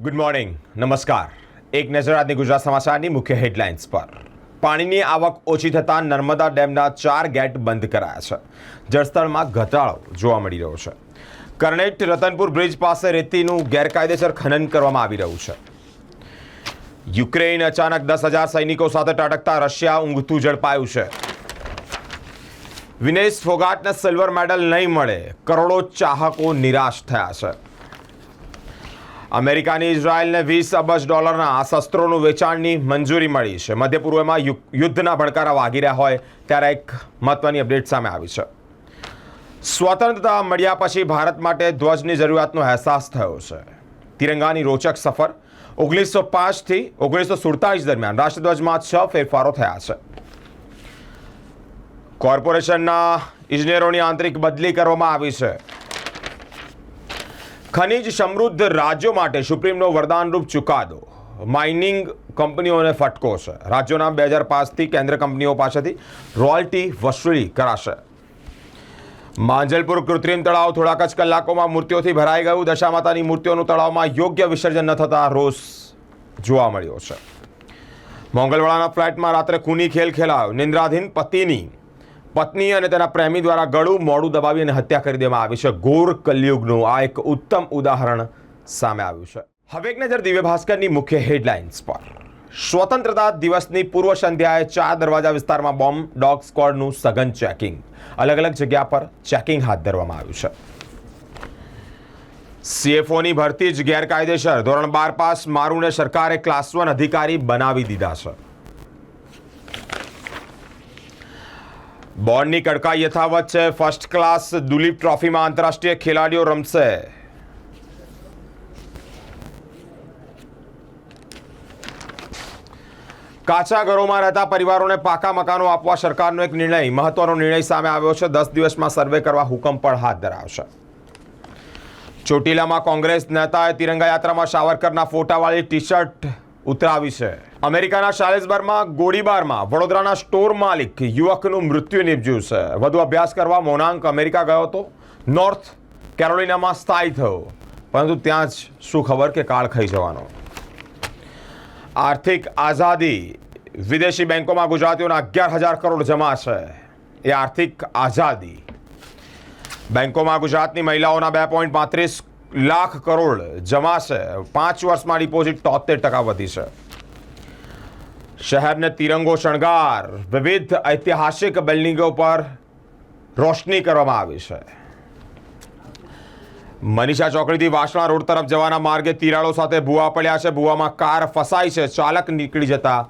Good morning, નમસ્કાર. એક નજર આજની ગુજરાત સમાચારની મુખ્ય હેડલાઇન્સ પર. પાણીની આવક ઓછી થતાં નર્મદા ડેમના 4 ગેટ બંધ કરાયા છે. જળસ્તરમાં ઘટાડો જોવા મળી રહ્યો છે. કરનેટ રતનપુર બ્રિજ પાસે રેતીનું ગેરકાયદેસર ખનન કરવામાં આવી રહ્યું છે. યુક્રેન અચાનક 10,000 સૈનિકો સાથે ટકટકતા રશિયા ઊંઘતું ઝડપાયું છે. વિનેશ ફોગાટને સિલ્વર મેડલ નહીં મળે, કરોડો ચાહકો નિરાશ થયા છે. અમેરિકાની ઇઝરાયલને $20 અબજના શસ્ત્રોનું વેચાણની મંજૂરી મળી છે. મધ્ય પૂર્વમાં યુદ્ધના ભડકારા વાગી રહ્યા હોય ત્યારે એક મહત્વની અપડેટ સામે આવી છે. સ્વતંત્રતા મળ્યા પછી ભારત માટે ધ્વજની જરૂરિયાતનો અહેસાસ થયો છે. તિરંગાની રોચક સફર 1905થી 1947 દરમિયાન રાષ્ટ્રધ્વજમાં 6 ફેરફારો થયા છે. કોર્પોરેશનના ઇજનેરોની આંતરિક બદલી કરવામાં આવી છે. ખનીજ સમૃદ્ધ રાજ્યો માટે સુપ્રીમનો વરદાનરૂપ ચુકાદો. માઇનિંગ કંપનીઓને ફટકો છે. રાજ્યોના 2005થી કેન્દ્ર કંપનીઓ પાસેથી રોયલ્ટી વસૂલી કરાશે. માંજલપુર કૃત્રિમ તળાવ થોડાક જ કલાકોમાં મૂર્તિઓથી ભરાઈ ગયું. દશામાતાની મૂર્તિઓનું તળાવમાં યોગ્ય વિસર્જન ન થતાં રોષ જોવા મળ્યો છે. મોંગલવાડાના ફ્લેટમાં રાત્રે ખૂની ખેલ ખેલાયો. નિંદ્રાધીન પત્ની અને તેના પ્રેમી દ્વારા ગળું મોડું દબાવી અને હત્યા કરી દેવામાં આવી છે. ઘોર કલયુગનું આ એક ઉત્તમ ઉદાહરણ સામે આવ્યું છે. હવે એક નજર દિવ્ય ભાસ્કરની મુખ્ય હેડલાઇન્સ પર. સ્વતંત્રતા દિવસની પૂર્વ સંધ્યાએ 4 દરવાજા વિસ્તારમાં બોમ્બ ડોગ સ્ક્વોડનું સઘન ચેકિંગ. અલગ અલગ જગ્યા પર ચેકિંગ હાથ ધરવામાં આવ્યું છે. CFOની ભરતી જ ગેરકાયદેસર. ધોરણ 12 પાસ મારુને સરકારે ક્લાસ 1 અધિકારી બનાવી દીધા છે. બોર્ડની કડકાઈ યથાવત છે. ફર્સ્ટ ક્લાસ દુલીપ ટ્રોફીમાં આંતરરાષ્ટ્રીય ખેલાડીઓ રમશે. કાચા ઘરોમાં રહેતા પરિવારોને પાકા મકાનો આપવા સરકારનો એક નિર્ણય. મહત્વનો નિર્ણય સામે આવ્યો છે. 10 દિવસમાં સર્વે કરવા હુકમ પણ હાથ ધરાવશે. ચોટીલામાં કોંગ્રેસ નેતાએ તિરંગા યાત્રામાં સાવરકરના ફોટાવાળી ટી-શર્ટ ઉતરાવી છે. અમેરિકાના શાલિસબર્ગમાં ગોળીબારમાં વડોદરાના સ્ટોર માલિક યુવકનું મૃત્યુ નિપજ્યું છે. વધુ અભ્યાસ કરવા મોનાંક અમેરિકા ગયો હતો. નોર્થ કેરોલિનામાં સ્થાયી થયો, પરંતુ ત્યાં જ શું ખબર કે કાળ ખાઈ જવાનો. આર્થિક આઝાદી. વિદેશી બેંકોમાં ગુજરાતીઓના 11,000 કરોડ જમા છે. એ આર્થિક આઝાદી. બેંકોમાં ગુજરાતની મહિલાઓના 2.35 લાખ કરોડ જમા છે. 5 વર્ષમાં ડિપોઝિટ 73% વધી છે. શહેરને તિરંગો શણગાર. વિવિધ ઐતિહાસિક બિલ્ડિંગો પર રોશની કરવામાં આવી છે. મનીષા ચોકડીથી વાસણા રોડ તરફ જવાના માર્ગે તિરાડો સાથે ભૂવા પડ્યા છે. ભૂવામાં કાર ફસાઈ છે. ચાલક નીકળી જતા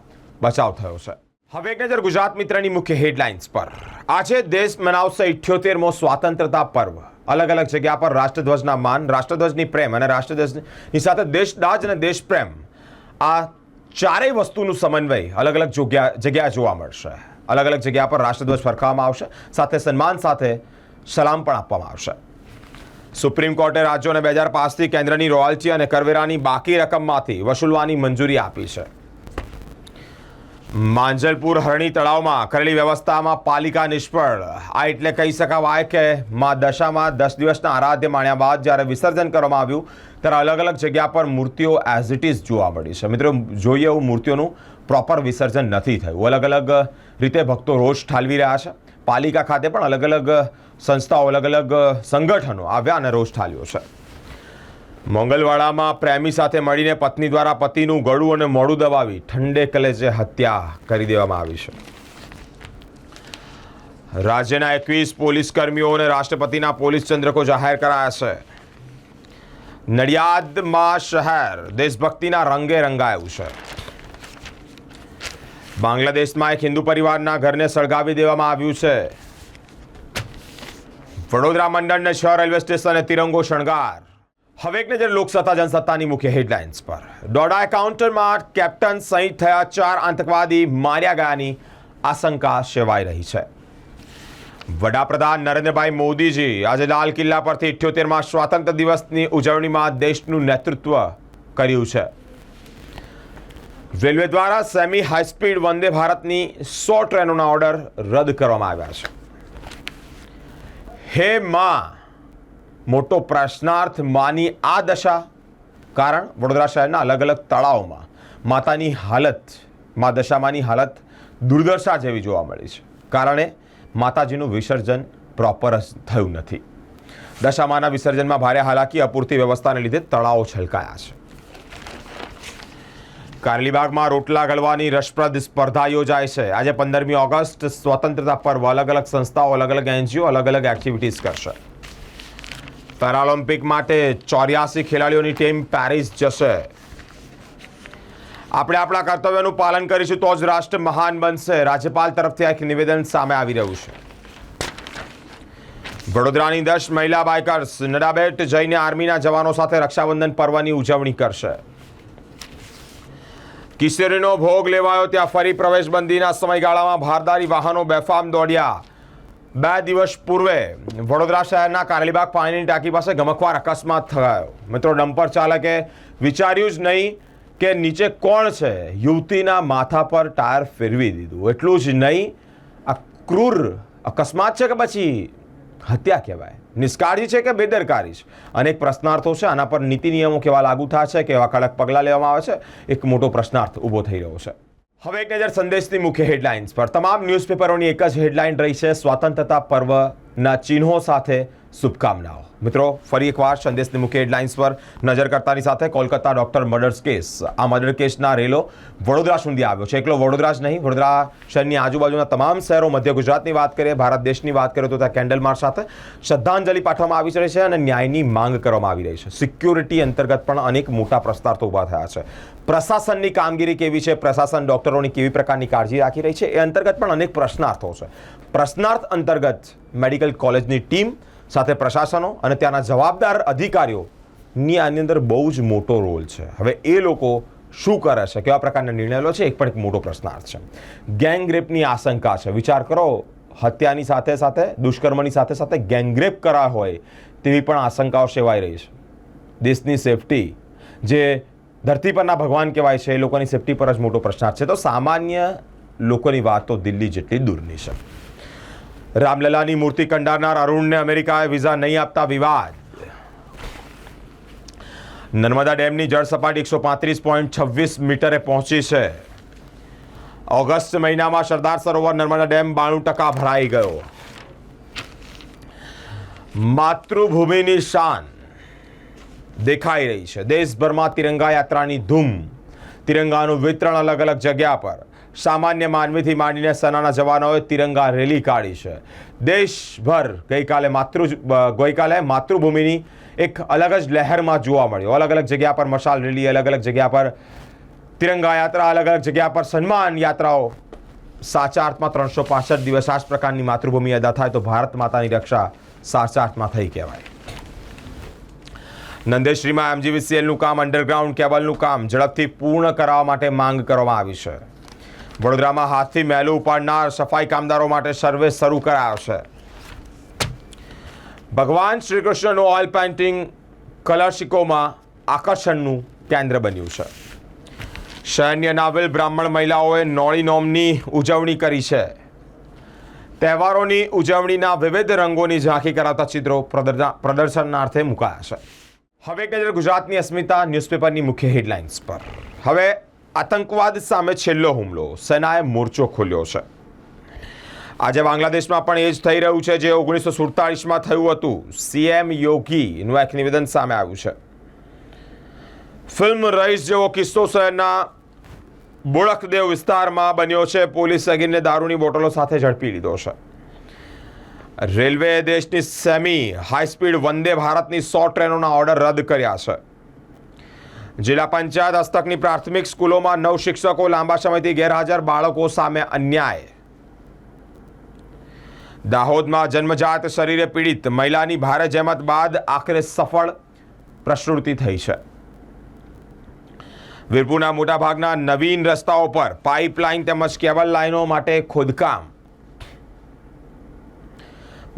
બચાવ થયો છે. હવે એક નજર ગુજરાત મિત્રની મુખ્ય હેડલાઇન્સ પર. આજે દેશ મનાવશે 78મો સ્વાતંત્રતા પર્વ. અલગ અલગ જગ્યા પર રાષ્ટ્રધ્વજના માન, રાષ્ટ્રધ્વજની પ્રેમ અને રાષ્ટ્રધ્વજની સાથે દેશદાજ અને દેશપ્રેમ, આ ચારેય વસ્તુનું સમન્વય અલગ અલગ જગ્યાએ જોવા મળશે. અલગ અલગ જગ્યા પર રાષ્ટ્રધ્વજ ફરકાવવામાં આવશે. સાથે સન્માન સાથે સલામ પણ આપવામાં આવશે. સુપ્રીમ કોર્ટે રાજ્યોને 2005થી કેન્દ્રની રોયલ્ટી અને કરવેરાની બાકી રકમમાંથી વસૂલવાની મંજૂરી આપી છે. માંજલપુર હરણી તળાવમાં કરેલી વ્યવસ્થામાં પાલિકા નિષ્ફળ. આ એટલે કહી શકાય કે મા દશામાં 10 દિવસના આરાધ્ય માણ્યા બાદ જ્યારે વિસર્જન કરવામાં આવ્યું ત્યારે અલગ અલગ જગ્યા પર મૂર્તિઓ એઝ ઇટ ઇઝ જોવા મળી છે. મિત્રો, જોઈએ એવું મૂર્તિઓનું પ્રોપર વિસર્જન નથી થયું. અલગ અલગ રીતે ભક્તો રોષ ઠાલવી રહ્યા છે. પાલિકા ખાતે પણ અલગ અલગ સંસ્થાઓ, અલગ અલગ સંગઠનો આવ્યા અને રોષ ઠાલ્યો છે. મોંગલવાડામાં પ્રેમી સાથે મળીને પત્ની દ્વારા પતિનું ગળું અને મોઢું દબાવી ઠંડે કલેજે હત્યા કરી દેવામાં આવી છે. રાજ્યના 21 પોલીસ કર્મીઓને રાષ્ટ્રપતિના પોલીસ ચંદ્રકો જાહેર કરાયા છે. નડિયાદમાં શહેર દેશભક્તિના રંગે રંગાયું છે. બાંગ્લાદેશમાં એક હિન્દુ પરિવારના ઘરને સળગાવી દેવામાં આવ્યું છે. વડોદરા મંડળને 6 રેલવે સ્ટેશને તિરંગો શણગાર. હવે એક નજર લોકસત્તા જનસત્તાની મુખ્ય હેડલાઇન્સ પર. ડોડા એન્કાઉન્ટરમાં કેપ્ટન સહિત થયા 4 આતંકવાદી માર્યા ગયાની આશંકા સેવાઈ રહી છે. વડાપ્રધાન નરેન્દ્રભાઈ મોદીજી આજે લાલ કિલ્લા પરથી 78મા સ્વાતંત્ર્ય દિવસની ઉજવણીમાં દેશનું નેતૃત્વ કર્યું છે. રેલવે દ્વારા સેમી હાઈસ્પીડ વંદે ભારતની 100 ટ્રેનોના ઓર્ડર રદ કરવામાં આવ્યા છે. હે માં, મોટો પ્રશ્નાર્થ. માની આ દશા કારણ વડોદરા શહેરના અલગ અલગ તળાવમાં માતાની હાલત દશામાની હાલત દુર્દશા જેવી જોવા મળી છે. કારણે માતાજીનું વિસર્જન પ્રોપર જ થયું નથી. દશામાના વિસર્જનમાં ભારે હાલાકી, અપૂરતી વ્યવસ્થાને લીધે તળાવો છલકાયા છે. કારેલીબાગમાં રોટલા ઘડવાની રસપ્રદ સ્પર્ધા યોજાય છે. આજે 15મી ઓગસ્ટ સ્વતંત્રતા પર્વ. અલગ અલગ સંસ્થાઓ, અલગ અલગ એનજીઓ અલગ અલગ એક્ટિવિટીઝ કરશે. પેરાલિમ્પિક માટે 84 ખેલાડીઓની ટીમ પેરિસ જશે. આપણે આપણા કર્તવ્યનું પાલન કરીશું તો જ રાષ્ટ્ર મહાન બનશે. રાજ્યપાલ તરફથી એક નિવેદન સામે આવી રહ્યું છે. વડોદરાની 10 મહિલા બાઇકર્સ નડાબેટ જઈને આર્મીના જવાનો સાથે રક્ષાબંધન પર્વની ઉજવણી કરશે. કિશોરીનો ભોગ લેવાયો ત્યાં ફરી પ્રવેશબંધીના સમયગાળામાં ભારદારી વાહનો બેફામ દોડ્યા. 2 દિવસ પૂર્વે વડોદરા શહેરના કારેલીબાગ પાણીની ટાંકી પાસે ગમખ્વાર અકસ્માત થયો. મિત્રો, ડમ્પર ચાલકે વિચાર્યું જ નહીં કે નીચે કોણ છે. યુવતીના માથા પર ટાયર ફેરવી દીધું. એટલું જ નહીં, આ ક્રૂર અકસ્માત છે કે પછી હત્યા કહેવાય? નિષ્કાળજી છે કે બેદરકારી છે? અનેક પ્રશ્નાર્થો છે. આના પર નીતિ નિયમો કેવા લાગુ થાય છે, કેવા કડક પગલાં લેવામાં આવે છે, એક મોટો પ્રશ્નાર્થ ઊભો થઈ રહ્યો છે. હવે એક નજર સંદેશની મુખ્ય હેડલાઇન્સ પર. તમામ ન્યૂઝપેપરોની એક જ હેડલાઇન રહી છે, સ્વતંત્રતા પર્વના ચિહ્નો સાથે શુભકામનાઓ. મિત્રો, ફરી એકવાર સંદેશની મુખ્ય હેડલાઇન્સ પર નજર કરતાની સાથે કોલકાતા ડોક્ટર મર્ડર્સ કેસ. આ મર્ડર કેસના રેલો વડોદરા સુધી આવ્યો છે. એકલો વડોદરા જ નહીં, વડોદરા શહેરની આજુબાજુના તમામ શહેરો, મધ્ય ગુજરાતની વાત કરીએ, ભારત દેશની વાત કરીએ તો ત્યાં કેન્ડલ માર્ચ સાથે શ્રદ્ધાંજલિ પાઠવવામાં આવી રહી છે અને ન્યાયની માંગ કરવામાં આવી રહી છે. સિક્યોરિટી અંતર્ગત પણ અનેક મોટા પ્રશ્નાર્થો ઊભા થયા છે. પ્રશાસનની કામગીરી કેવી છે, પ્રશાસન ડોક્ટરોની કેવી પ્રકારની કાળજી રાખી રહી છે, એ અંતર્ગત પણ અનેક પ્રશ્નાર્થો છે. પ્રશ્નાર્થ અંતર્ગત મેડિકલ કોલેજની ટીમ સાથે પ્રશાસનો અને ત્યાંના જવાબદાર અધિકારીઓની આની અંદર બહુ જ મોટો રોલ છે. હવે એ લોકો શું કરે છે, કેવા પ્રકારના નિર્ણયો લે છે, એક પણ એક મોટો પ્રશ્નાર્થ છે. ગેંગરેપની આશંકા છે. વિચાર કરો, હત્યાની સાથે સાથે, દુષ્કર્મની સાથે સાથે ગેંગરેપ કરાયો હોય તેવી પણ આશંકાઓ સેવાઈ રહી છે. દેશની સેફટી, જે ધરતી પરના ભગવાન કહેવાય છે, એ લોકોની સેફટી પર જ મોટો પ્રશ્નાર્થ છે. તો સામાન્ય લોકોની વાત તો દિલ્હી જેટલી દૂરની છે. રામલલાની મૂર્તિ કંડારનાર અરુણને અમેરિકાએ વિઝા નહીં આપતા વિવાદ. નર્મદા ડેમની જળ સપાટી 135.26 મીટરે પહોંચી છે. ઓગસ્ટ મહિનામાં સરદાર સરોવર નર્મદા ડેમ 92% ભરાઈ ગયો. માતૃભૂમિની શાન દેખાઈ રહી છે. દેશભરમાં તિરંગા યાત્રાની ધૂમ. તિરંગાનું વિતરણ અલગ અલગ જગ્યા પર. સામાન્ય માનવીથી માંડીને સેનાના જવાનોએ તિરંગા રેલી કાઢી છે. દેશભર ગઈકાલે માતૃભૂમિની એક અલગ જ લહેરમાં જોવા મળ્યો. અલગ અલગ જગ્યા પર મશાલ રેલી, અલગ અલગ જગ્યા પર તિરંગા યાત્રા, અલગ અલગ જગ્યા પર સન્માન યાત્રાઓ. સાચા અર્થમાં 365 દિવસ આ જ પ્રકારની માતૃભૂમિ અદા થાય તો ભારત માતાની રક્ષા સાચા અર્થમાં થઈ કહેવાય. નંદેશ્રીમાં MGVCLનું કામ, અંડરગ્રાઉન્ડ કેબલનું કામ ઝડપથી પૂર્ણ કરાવવા માટે માંગ કરવામાં આવી છે. વડોદરામાં હાથથી મેલું ઉપાડનાર સફાઈ કામદારો માટે સર્વે શરૂ કરાયો છે. ભગવાન શ્રી કૃષ્ણનું ઓઇલ પેઇન્ટિંગ કલરશિકોમાં આકર્ષણનું કેન્દ્ર બન્યું છે. શહેરની અનાવિલ બ્રાહ્મણ મહિલાઓએ નોળી નોમની ઉજવણી કરી છે. તહેવારોની ઉજવણીના વિવિધ રંગોની ઝાંખી કરાવતા ચિત્રો પ્રદર્શનાર્થે મુકાયા છે. હવે એક નજર ગુજરાતની અસ્મિતા ન્યૂઝપેપરની મુખ્ય હેડલાઇન્સ પર. હવે આતંકવાદ સામે છેલ્લો હુમલો. સેનાએ મોરચો ખોલ્યો છે. આજે બાંગ્લાદેશમાં પણ એ જ થઈ રહ્યું છે જે 1947માં થયું હતું. CM યોગીનું એક નિવેદન સામે આવ્યું છે. ફિલ્મ રઈસ જેવો કિસ્સો શહેરના બોળકદેવ વિસ્તારમાં બન્યો છે. પોલીસ અગીરને દારૂની બોટલો સાથે ઝડપી લીધો છે. રેલવેએ દેશની સેમી હાઈસ્પીડ વંદે ભારતની 100 ટ્રેનોના ઓર્ડર રદ કર્યા છે. જિલ્લા પંચાયત હસ્તકની પ્રાથમિક સ્કૂલોમાં 9 શિક્ષકો લાંબા સમયથી ગેરહાજર. બાળકો સામે અન્યાય. દાહોદમાં જન્મજાત શરીરે પીડિત મહિલાની ભારે જહેમત બાદ આખરે સફળ પ્રસૂતિ થઈ છે. વીરપુરના મોટાભાગના નવીન રસ્તાઓ પર પાઇપલાઇન તેમજ કેબલ લાઇનો માટે ખોદકામ.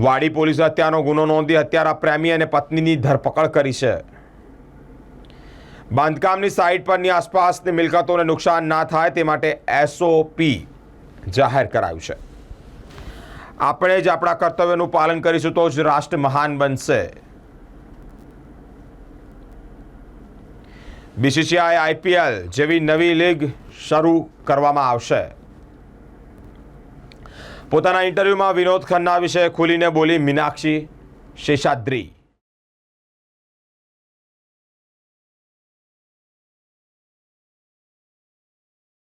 વાડી પોલીસે હત્યાનો ગુનો નોંધી હત્યારા પ્રેમી અને પત્નીની ધરપકડ કરી છે. બાંધકામની સાઇટ પરની આસપાસની મિલકતોને નુકસાન ના થાય તે માટે SOP જાહેર કરાયું છે. આપણે જ આપણા કર્તવ્યનું પાલન કરીશું તો જ રાષ્ટ્ર મહાન બનશે. બીસીસીઆઈ આઈપીએલ જેવી નવી લીગ શરૂ કરવામાં આવશે. પોતાના ઇન્ટરવ્યૂમાં વિનોદ ખન્ના વિશે ખુલીને બોલી મીનાક્ષી શેષાદ્રી.